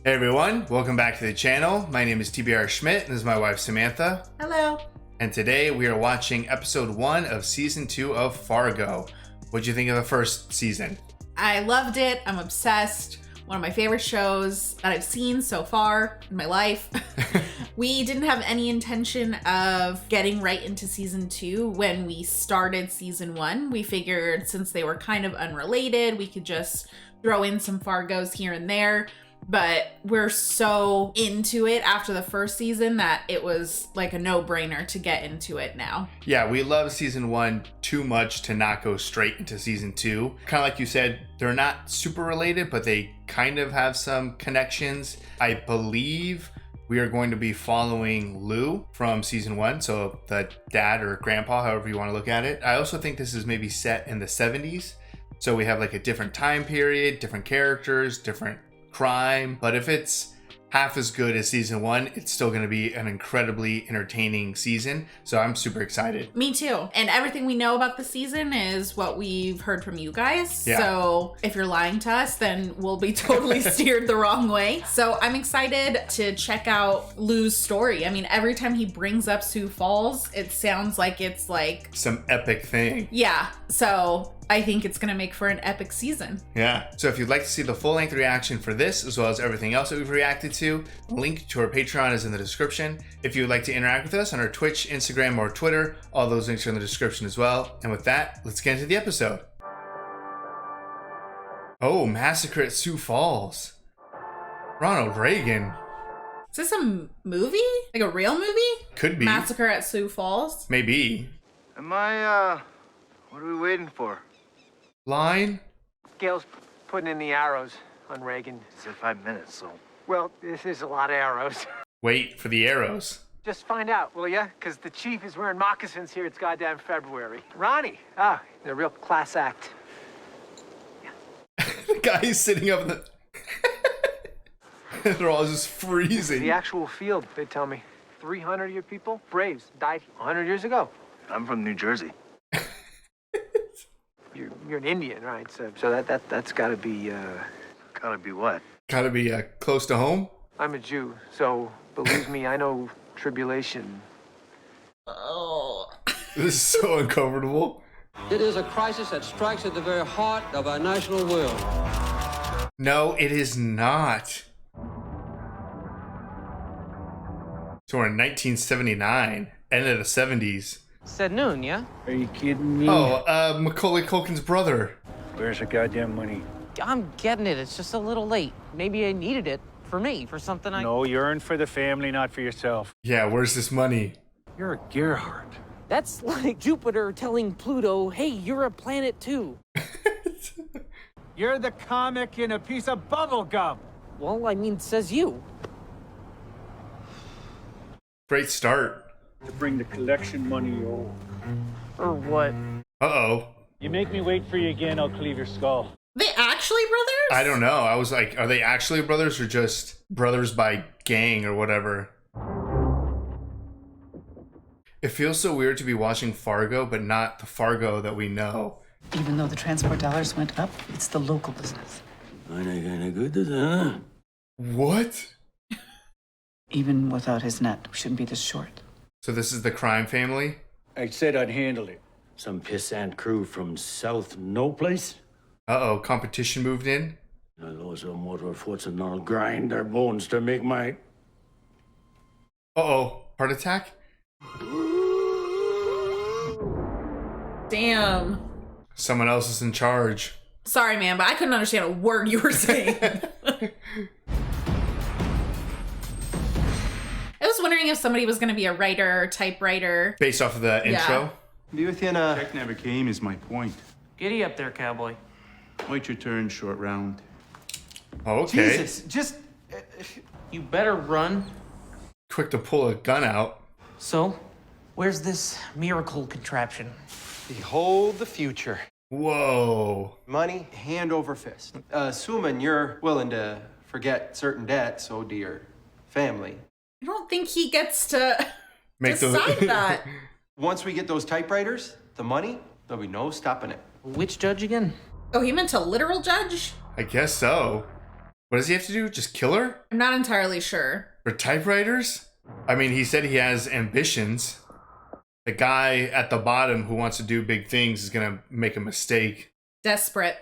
Hey everyone, welcome back to the channel. My name is TBR Schmitt and this is my wife Samantha. Hello. And today we are watching episode 1 of season 2 of Fargo. What'd you think of the first season? I loved it. I'm obsessed. One of my favorite shows that I've seen so far in my life. We didn't have any intention of getting right into season 2 when we started season 1. We figured since they were kind of unrelated, we could just throw in some Fargos here and there. But we're so into it after the first season that it was like a no-brainer to get into it now. Yeah, we love season 1 too much to not go straight into season 2. Kind of like you said, they're not super related, but they kind of have some connections. I believe we are going to be following Lou from season 1, so the dad or grandpa, however you want to look at it. I also think this is maybe set in the 70s, so we have like a different time period, different characters, different crime. But if it's half as good as season 1, it's still going to be an incredibly entertaining season, so I'm super excited. Me too. And everything we know about the season is what we've heard from you guys. Yeah. So if you're lying to us, then we'll be totally steered the wrong way. So I'm excited to check out Lou's story. I mean, every time he brings up Sioux Falls, it sounds like it's like Some epic thing. yeah. So I think it's going to make for an epic season. Yeah. So if you'd like to see the full-length reaction for this, as well as everything else that we've reacted to, the link to our Patreon is in the description. If you would like to interact with us on our Twitch, Instagram, or Twitter, all those links are in the description as well. And with that, let's get into the episode. Oh, Massacre at Sioux Falls. Ronald Reagan. Is this a movie? Like a real movie? Could be. Massacre at Sioux Falls? Maybe. What are we waiting for? Line? Gail's putting in the arrows on Reagan. He said 5 minutes, so. Well, this is a lot of arrows. Wait for the arrows. Just find out, will ya? Because the chief is wearing moccasins here. It's goddamn February. Ronnie, they're a real class act. The guy sitting up in the... They're all just freezing. The actual field, they tell me. 300 of your people, Braves, died 100 years ago. I'm from New Jersey. You're an Indian, right? So that's gotta be, Gotta be what? Gotta be close to home. I'm a Jew, so believe me, I know tribulation. Oh. This is so uncomfortable. It is a crisis that strikes at the very heart of our national will. No, it is not. So we're in 1979, end of the 70s. Said noon, yeah? Are you kidding me? Oh, Macaulay Culkin's brother. Where's the goddamn money? I'm getting it. It's just a little late. Maybe I needed it for me, for something I... No, you earn for the family, not for yourself. Yeah, where's this money? You're a Gerhardt. That's like Jupiter telling Pluto, hey, you're a planet too. You're the comic in a piece of bubble gum. Well, I mean, says you. Great start. To bring the collection money over. Or what? Uh-oh. You make me wait for you again, I'll cleave your skull. They actually brothers? I don't know. I was like, are they actually brothers or just brothers by gang or whatever? It feels so weird to be watching Fargo, but not the Fargo that we know. Even though the transport dollars went up, it's the local business. What? Even without his net, we shouldn't be this short. So this is the crime family? I said I'd handle it. Some pissant crew from South No Place? Uh-oh, competition moved in? Those are motorfoots and I'll grind their bones to make my... Uh-oh, heart attack? Damn. Someone else is in charge. Sorry, man, but I couldn't understand a word you were saying. I was wondering if somebody was going to be a writer, typewriter. Based off of the intro? Be with you in a... Check never came is my point. Giddy up there, cowboy. Wait your turn, short round. Oh, okay. Jesus, just... You better run. Quick to pull a gun out. So, where's this miracle contraption? Behold the future. Whoa. Money, hand over fist. Assuming you're willing to forget certain debts, so do your family. I don't think he gets to Make decide that. Once we get those typewriters, the money, there'll be no stopping it. Which judge again? Oh, he meant a literal judge? I guess so. What does he have to do? Just kill her? I'm not entirely sure. For typewriters? I mean, he said he has ambitions. The guy at the bottom who wants to do big things is gonna make a mistake. Desperate.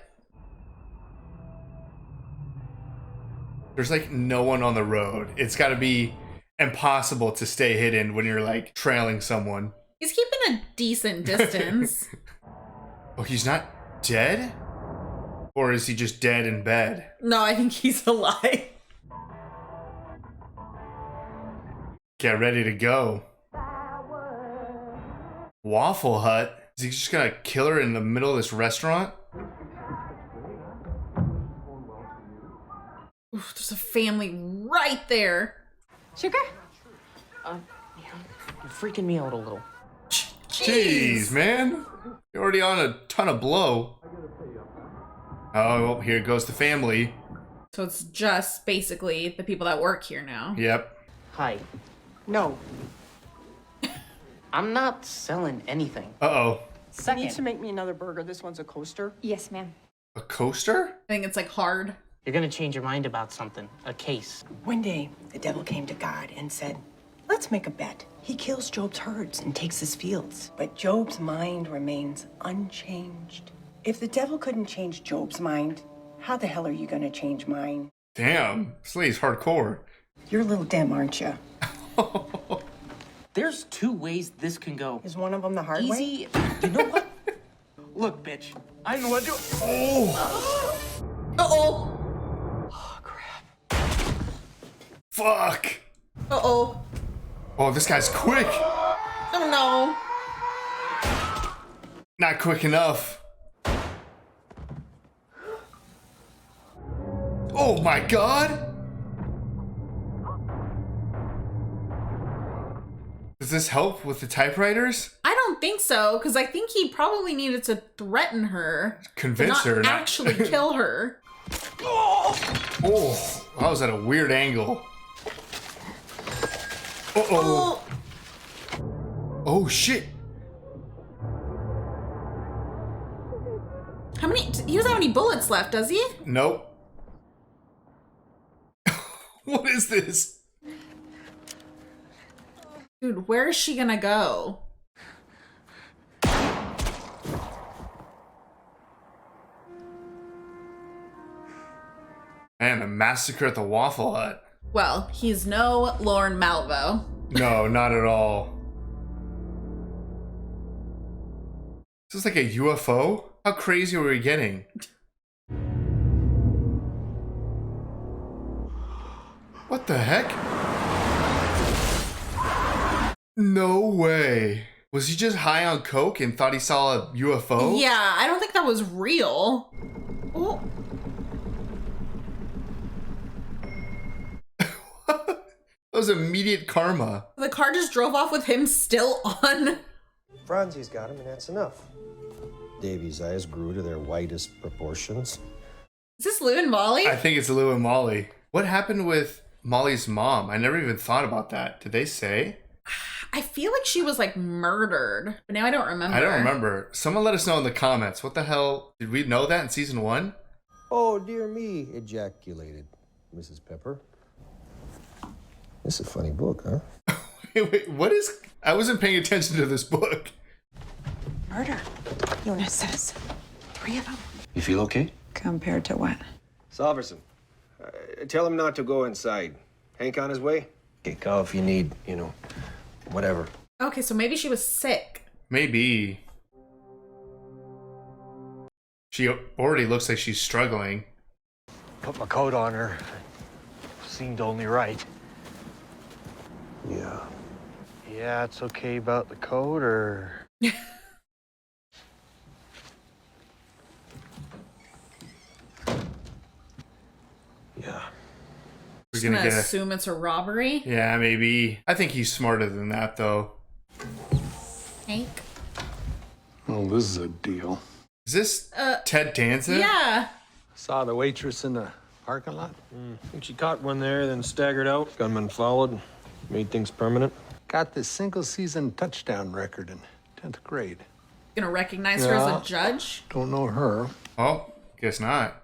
There's like no one on the road. It's gotta be impossible to stay hidden when you're like trailing someone. He's keeping a decent distance. Oh, he's not dead? Or is he just dead in bed? No, I think he's alive. Get ready to go. Waffle Hut? Is he just gonna kill her in the middle of this restaurant? Oof, there's a family right there. Sugar? You're freaking me out a little. Jeez, man. You're already on a ton of blow. Oh, well, here goes the family. So it's just basically the people that work here now. Yep. Hi. No. I'm not selling anything. Uh-oh. Second. Need to make me another burger. This one's a coaster. Yes, ma'am. A coaster? I think it's like hard. You're gonna change your mind about something. A case. One day, the devil came to God and said, let's make a bet. He kills Job's herds and takes his fields. But Job's mind remains unchanged. If the devil couldn't change Job's mind, how the hell are you gonna change mine? Damn, this lady's hardcore. You're a little dim, aren't you? There's two ways this can go. Is one of them the hard way? Easy. You know what? Look, bitch. I know what to do. Oh! Uh-oh. Oh, crap. Fuck! Uh-oh. Oh, this guy's quick! Oh, no. Not quick enough. Oh my god! Does this help with the typewriters? I don't think so, because I think he probably needed to threaten her. Convince her. her. Not actually kill her. Oh, that was at a weird angle. Uh-oh. Oh, shit. How many? He doesn't have any bullets left, does he? Nope. What is this? Dude, where is she gonna go? Man, a massacre at the Waffle Hut. Well, he's no Lauren Malvo. No, not at all. Is this like a UFO? How crazy are we getting? What the heck? No way. Was he just high on coke and thought he saw a UFO? Yeah, I don't think that was real. Oh. That was immediate karma. The car just drove off with him still on. Franzi's got him, and that's enough. Davy's eyes grew to their widest proportions. Is this Lou and Molly? I think it's Lou and Molly. What happened with Molly's mom? I never even thought about that. Did they say? I feel like she was like murdered, but now I don't remember. I don't remember. Someone let us know in the comments. What the hell? Did we know that in season 1? Oh, dear me, ejaculated Mrs. Pepper. This is a funny book, huh? wait, what is... I wasn't paying attention to this book. Murder, Jonas says. 3 of them. You feel okay? Compared to what? Salverson, tell him not to go inside. Hank on his way? Okay, call if you need, whatever. Okay, so maybe she was sick. Maybe. She already looks like she's struggling. Put my coat on her. Seemed only right. Yeah. Yeah, it's okay about the coat, or... Yeah. We're gonna get assume it's a robbery. Yeah, maybe. I think he's smarter than that, though. Hank. Oh, this is a deal. Is this Ted Danza? Yeah. Saw the waitress in the parking lot. I think she caught one there, then staggered out. Gunman followed, made things permanent. Got the single-season touchdown record in 10th grade. Gonna recognize her as a judge? Don't know her. Oh, guess not.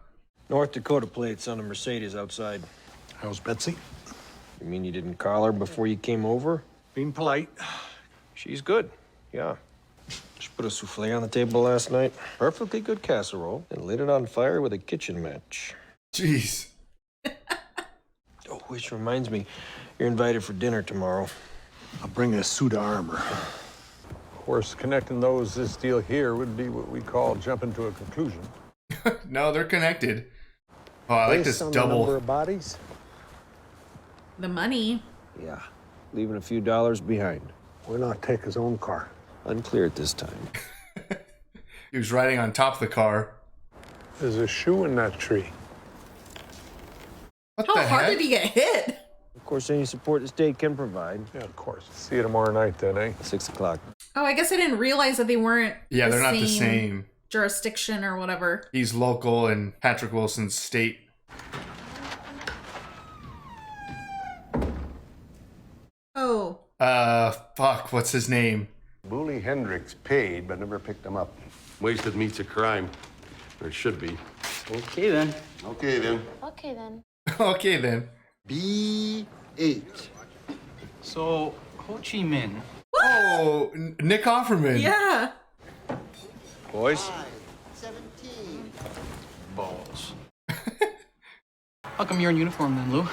North Dakota plates on a Mercedes outside. How's Betsy? You mean you didn't call her before you came over? Being polite. She's good, yeah. She put a souffle on the table last night. Perfectly good casserole. And lit it on fire with a kitchen match. Jeez. Oh, which reminds me, you're invited for dinner tomorrow. I'll bring a suit of armor. Of course, connecting those, this deal here would be what we call jumping to a conclusion. No, they're connected. Oh, I like this Based on double. the number of bodies? The money. Yeah, leaving a few dollars behind. Why not take his own car? Unclear at this time. He was riding on top of the car. There's a shoe in that tree. What How the hard heck? did he get hit? Of course, any support the state can provide. Yeah, of course. See you tomorrow night then, eh? 6 o'clock. Oh, I guess I didn't realize that they weren't. Yeah, they're not the same jurisdiction or whatever. He's local and Patrick Wilson's state. Oh. Fuck, what's his name? Bully Hendricks paid, but never picked him up. Wasted meat's a crime. Or it should be. Okay, then. Okay, then. Okay, then. Okay, then. B8. So, Ho Chi Minh. Oh, Nick Offerman. Yeah. Boys? 17. Balls. How come you're in uniform then, Lou?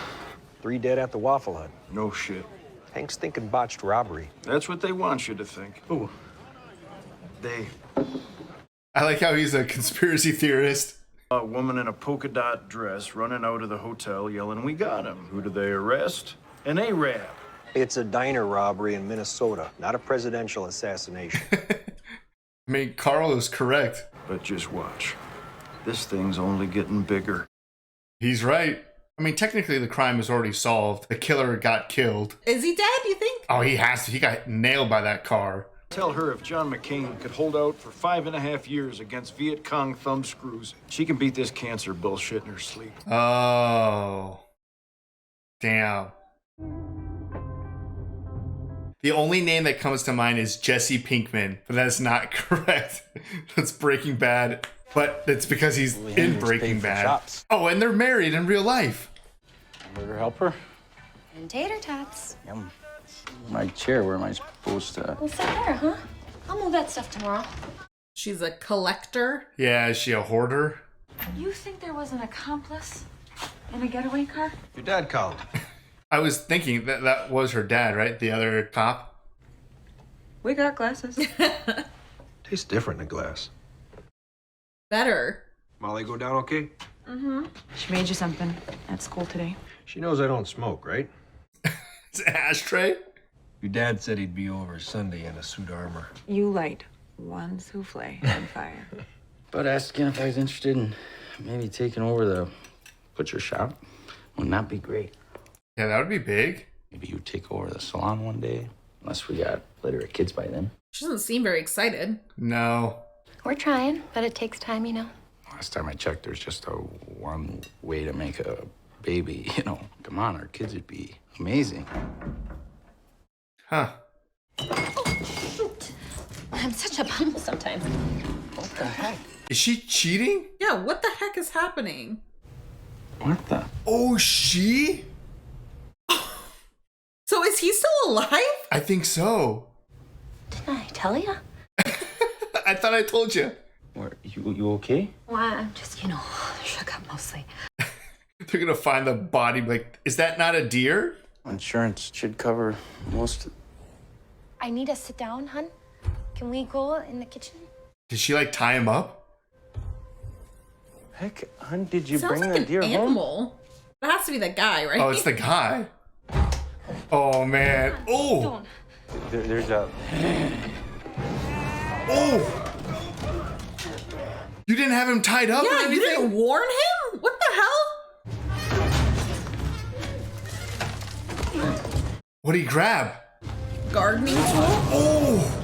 3 dead at the Waffle Hut. No shit. Hank's thinking botched robbery. That's what they want you to think. Ooh. They... I like how he's a conspiracy theorist. A woman in a polka dot dress running out of the hotel yelling, "We got him." Who do they arrest? An Arab. It's a diner robbery in Minnesota, not a presidential assassination. I mean, Carl is correct. But just watch. This thing's only getting bigger. He's right. I mean, technically the crime is already solved. The killer got killed. Is he dead, you think? Oh, he has to. He got nailed by that car. Tell her if John McCain could hold out for 5.5 years against Viet Cong thumbscrews, she can beat this cancer bullshit in her sleep. Oh. Damn. The only name that comes to mind is Jesse Pinkman, but that's not correct. That's Breaking Bad, but it's because he's in Breaking Bad. Oh, and they're married in real life. Hamburger Helper? And tater tots. Yum. My chair, where am I supposed to... We'll sit there, huh? I'll move that stuff tomorrow. She's a collector. Yeah, is she a hoarder? You think there was an accomplice in a getaway car? Your dad called. I was thinking that was her dad, right? The other cop. We got glasses. Tastes different in glass. Better. Molly go down okay? Mm-hmm. She made you something at school today. She knows I don't smoke, right? It's an ashtray? Your dad said he'd be over Sunday in a suit of armor. You light one souffle on fire. But asking if I was interested in maybe taking over the butcher shop would not be great. Yeah, that would be big. Maybe you take over the salon one day, unless we got literate kids by then. She doesn't seem very excited. No. We're trying, but it takes time, you know. Last time I checked, there's just one way to make a baby. You know, come on, our kids would be amazing. Huh. Oh, shoot. I'm such a bum sometimes. What the heck? Is she cheating? Yeah, what the heck is happening? What the? Oh, she? So is he still alive? I think so. Didn't I tell you? I thought I told you. You okay? Well, I'm just, shook up mostly. They're gonna find the body. Like, is that not a deer? Insurance should cover most. I need to sit down, hun. Can we go in the kitchen? Did she like tie him up? Heck, hun, did you Sounds bring like the deer an home? animal. That has to be the guy, right? Oh, it's the guy. Oh man. Oh. There's a. Oh. You didn't have him tied up? Yeah, you didn't warn him? What the hell? What'd he grab? Gardening tool? Oh!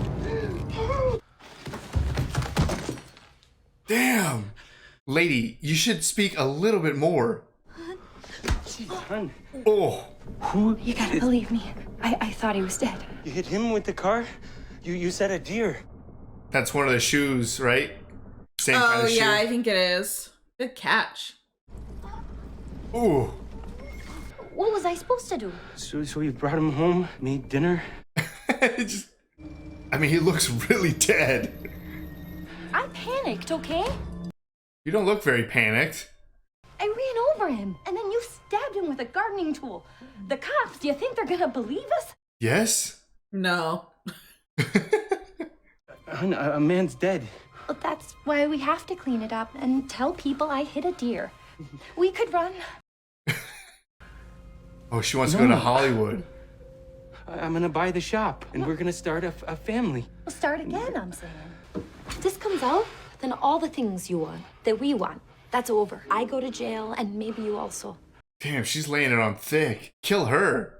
Damn! Lady, you should speak a little bit more. Hun, Oh! who? You gotta believe me. I thought he was dead. You hit him with the car? You said a deer. That's one of the shoes, right? Same kind Oh, of shoe. yeah, I think it is. Good catch. Ooh. What was I supposed to do? So you brought him home, made dinner? I mean, he looks really dead. I panicked, okay? You don't look very panicked. I ran over him, and then you stabbed him with a gardening tool. The cops, do you think they're gonna believe us? Yes? No. A man's dead. Well, that's why we have to clean it up and tell people I hit a deer. We could run. Oh, she wants to go to Hollywood. I'm gonna buy the shop, and we're gonna start a family. We'll start again, I'm saying. If this comes out, then all the things you want, that we want, that's over. I go to jail, and maybe you also. Damn, she's laying it on thick. Kill her.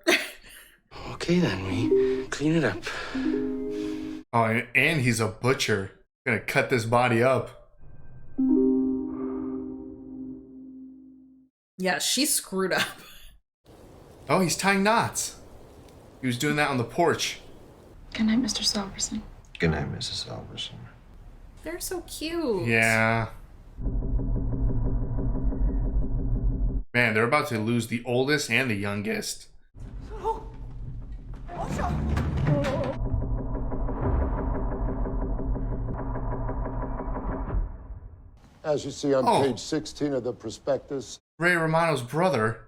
Okay then, me. Clean it up. Oh, and he's a butcher. Gonna cut this body up. Yeah, she's screwed up. Oh, he's tying knots. He was doing that on the porch. Good night, Mr. Salverson. Good night, Mrs. Alverson. They're so cute. Yeah. Man, they're about to lose the oldest and the youngest. As you see on page 16 of the prospectus, Ray Romano's brother.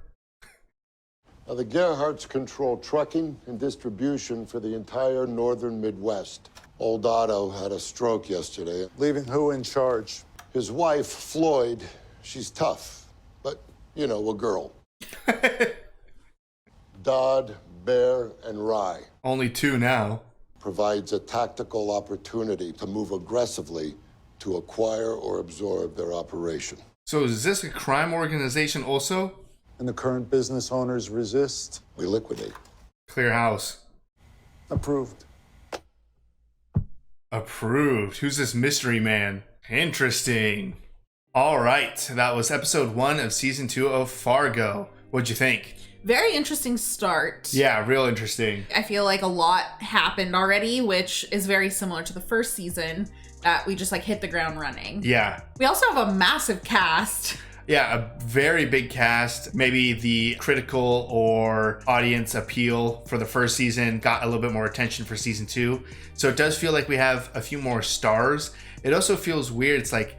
The Gerhardts control trucking and distribution for the entire northern Midwest. Old Otto had a stroke yesterday. Leaving who in charge? His wife, Floyd, she's tough, but, you know, a girl. Dodd, Bear, and Rye. Only two now. Provides a tactical opportunity to move aggressively to acquire or absorb their operation. So is this a crime organization also? And the current business owners resist? We liquidate. Clear house. Approved. Approved. Who's this mystery man? Interesting. All right, that was episode 1 of season 2 of Fargo. What'd you think? Very interesting start. Yeah, real interesting. I feel like a lot happened already, which is very similar to the first season, that we just like hit the ground running. Yeah. We also have a massive cast. Yeah, a very big cast. Maybe the critical or audience appeal for the first season got a little bit more attention for season 2. So it does feel like we have a few more stars. It also feels weird. It's like,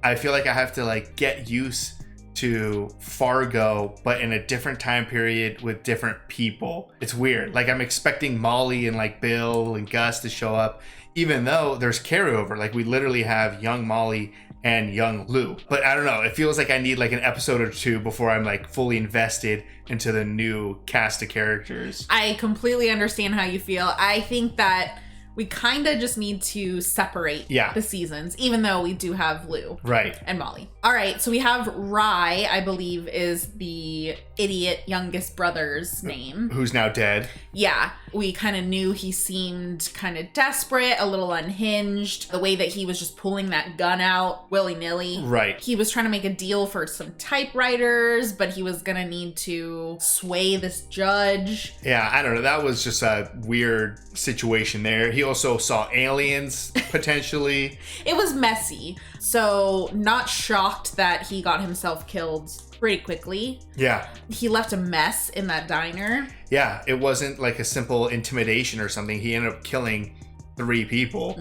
I feel like I have to like get used to Fargo, but in a different time period with different people. It's weird. Like I'm expecting Molly and like Bill and Gus to show up, even though there's carryover. Like we literally have young Molly and young Lou. But I don't know, it feels like I need like an episode or two before I'm like fully invested into the new cast of characters. I completely understand how you feel. I think that we kind of just need to separate the seasons, even though we do have Lou and Molly. All right, so we have Rye, I believe is the idiot youngest brother's name. Who's now dead. Yeah, we kind of knew he seemed kind of desperate, a little unhinged. The way that he was just pulling that gun out willy-nilly. Right. He was trying to make a deal for some typewriters, but he was gonna need to sway this judge. Yeah, I don't know. That was just a weird situation there. He also saw aliens, potentially. It was messy. So not shocked that he got himself killed pretty quickly. Yeah. He left a mess in that diner. Yeah, it wasn't like a simple intimidation or something. He ended up killing 3 people.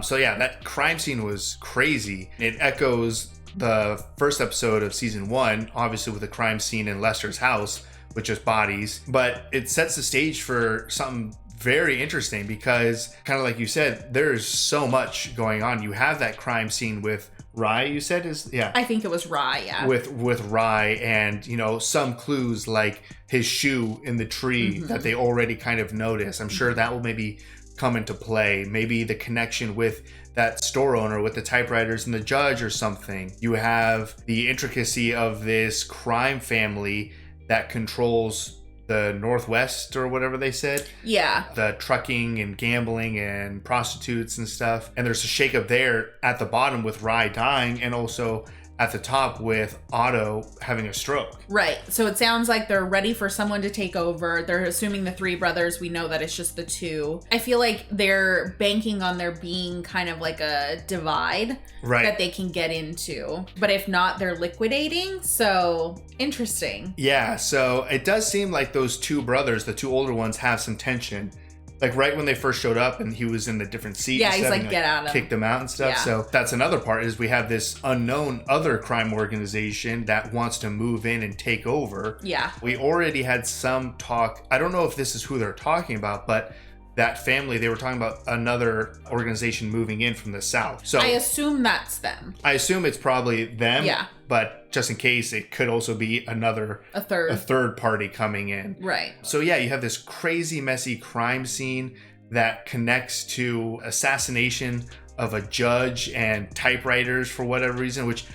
So yeah, that crime scene was crazy. It echoes the first episode of season 1, obviously with the crime scene in Lester's house with just bodies. But it sets the stage for something very interesting because, kind of like you said, there's so much going on. You have that crime scene with Rye, you said? I think it was Rye, yeah. With Rye, and you know, some clues like his shoe in the tree that they already kind of noticed. I'm sure that will maybe come into play. Maybe the connection with that store owner with the typewriters and the judge or something. You have the intricacy of this crime family that controls the Northwest or whatever they said. Yeah. The trucking and gambling and prostitutes and stuff. And there's a shakeup there at the bottom with Rye dying, and also at the top with Otto having a stroke. Right. So it sounds like they're ready for someone to take over. They're assuming the 3 brothers. We know that it's just the 2. I feel like they're banking on there being kind of like a divide that they can get into. But if not, they're liquidating. So interesting. Yeah. So it does seem like those 2 brothers, the 2 older ones, have some tension. Like right when they first showed up and he was in the different seat. Yeah, he's like, get out of him. Kicked him out and stuff. Yeah. So that's another part is we have this unknown other crime organization that wants to move in and take over. Yeah. We already had some talk. I don't know if this is who they're talking about, but that family, they were talking about another organization moving in from the south. So I assume that's them. I assume it's probably them. Yeah. But just in case, it could also be a third party coming in. Right. So yeah, you have this crazy, messy crime scene that connects to assassination of a judge and typewriters for whatever reason, which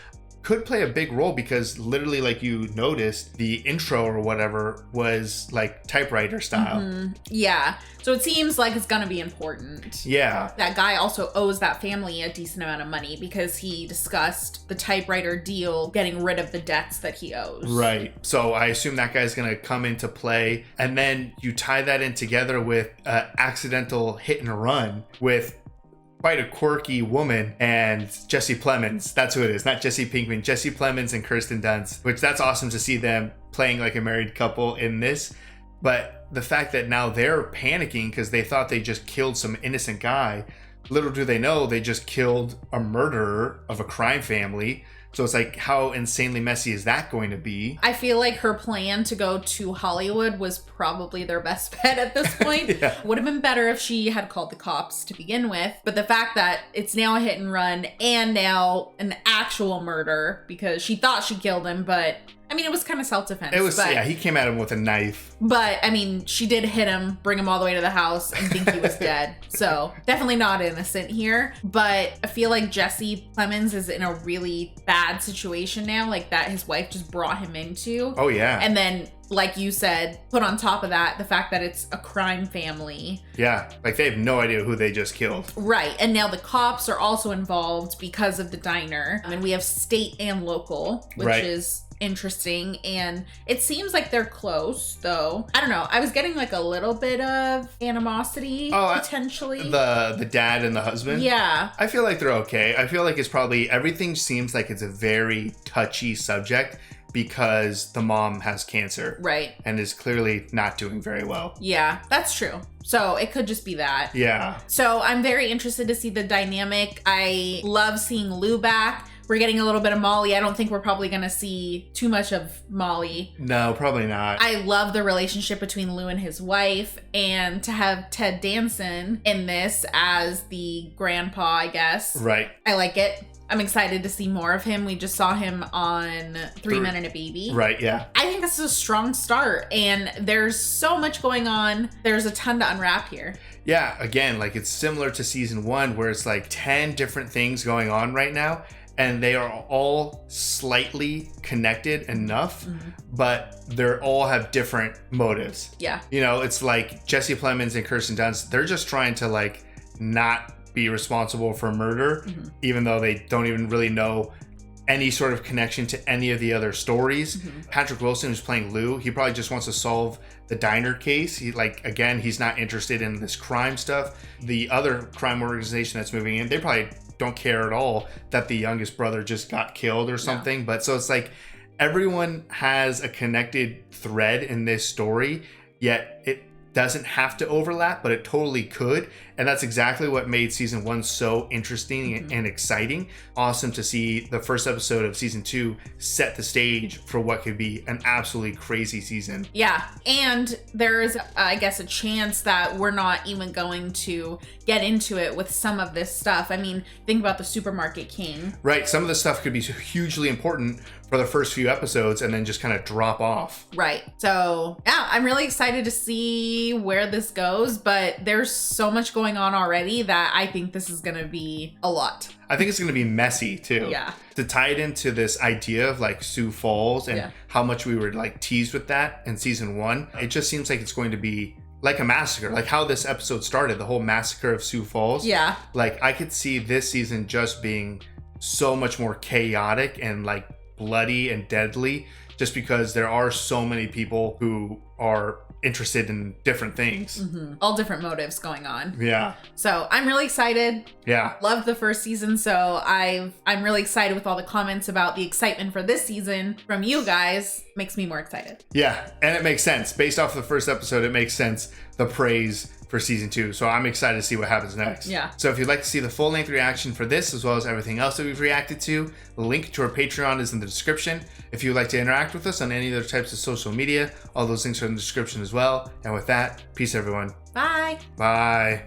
could play a big role because literally, like you noticed, the intro or whatever was like typewriter style. Mm-hmm. Yeah. So it seems like it's going to be important. Yeah. That guy also owes that family a decent amount of money because he discussed the typewriter deal getting rid of the debts that he owes. Right. So I assume that guy's going to come into play. And then you tie that in together with accidental hit and run with quite a quirky woman and Jesse Plemons. That's who it is. Not Jesse Pinkman. Jesse Plemons and Kirsten Dunst, which that's awesome to see them playing like a married couple in this. But the fact that now they're panicking because they thought they just killed some innocent guy. Little do they know they just killed a murderer of a crime family. So it's like, how insanely messy is that going to be? I feel like her plan to go to Hollywood was probably their best bet at this point. Yeah. Would have been better if she had called the cops to begin with. But the fact that it's now a hit and run and now an actual murder because she thought she killed him, but I mean, it was kind of self-defense. It was, yeah, he came at him with a knife. But, I mean, she did hit him, bring him all the way to the house, and think he was dead. So, definitely not innocent here. But I feel like Jesse Plemons is in a really bad situation now, like that his wife just brought him into. Oh, yeah. And then, like you said, put on top of that, the fact that it's a crime family. Yeah, like they have no idea who they just killed. Right. And now the cops are also involved because of the diner. And we have state and local, which is interesting, and it seems like they're close though. I don't know, I was getting like a little bit of animosity potentially. The dad and the husband? Yeah. I feel like they're okay. I feel like it's probably, everything seems like it's a very touchy subject because the mom has cancer. Right. And is clearly not doing very well. Yeah, that's true. So it could just be that. Yeah. So I'm very interested to see the dynamic. I love seeing Lou back. We're getting a little bit of Molly. I don't think we're probably going to see too much of Molly. No, probably not. I love the relationship between Lou and his wife, and to have Ted Danson in this as the grandpa, I guess. Right. I like it. I'm excited to see more of him. We just saw him on 3 Men and a Baby. Right, yeah. I think this is a strong start, and there's so much going on. There's a ton to unwrap here. Yeah, again, like it's similar to season 1 where it's like 10 different things going on right now. And they are all slightly connected enough, but they're all have different motives. Yeah. You know, it's like Jesse Plemons and Kirsten Dunst, they're just trying to like not be responsible for murder, even though they don't even really know any sort of connection to any of the other stories. Patrick Wilson, who's playing Lou, he probably just wants to solve the diner case. He again, he's not interested in this crime stuff. The other crime organization that's moving in, they probably don't care at all that the youngest brother just got killed or something. No. But so it's like everyone has a connected thread in this story, yet it doesn't have to overlap, but it totally could. And that's exactly what made season 1 so interesting and exciting. Awesome to see the first episode of season 2 set the stage for what could be an absolutely crazy season. Yeah. And there's, I guess, a chance that we're not even going to get into it with some of this stuff. I mean, think about the Supermarket King. Right. Some of the stuff could be hugely important for the first few episodes and then just kind of drop off. Right. So, yeah, I'm really excited to see where this goes, but there's so much going on already that I think this is going to be a lot. I think it's going to be messy too. Yeah. To tie it into this idea of like Sioux Falls and how much we were like teased with that in season 1, it just seems like it's going to be like a massacre, like how this episode started, the whole massacre of Sioux Falls. Yeah. Like I could see this season just being so much more chaotic and like bloody and deadly, just because there are so many people who are interested in different things. All different motives going on. Yeah. So I'm really excited. Yeah. Loved the first season, so I'm really excited with all the comments about the excitement for this season from you guys. Makes me more excited. Yeah, and it makes sense. Based off the first episode, it makes sense, the praise for season 2. So I'm excited to see what happens next. Yeah. So if you'd like to see the full-length reaction for this, as well as everything else that we've reacted to, the link to our Patreon is in the description. If you'd like to interact with us on any other types of social media, all those links are in the description as well. And with that, peace everyone. Bye. Bye.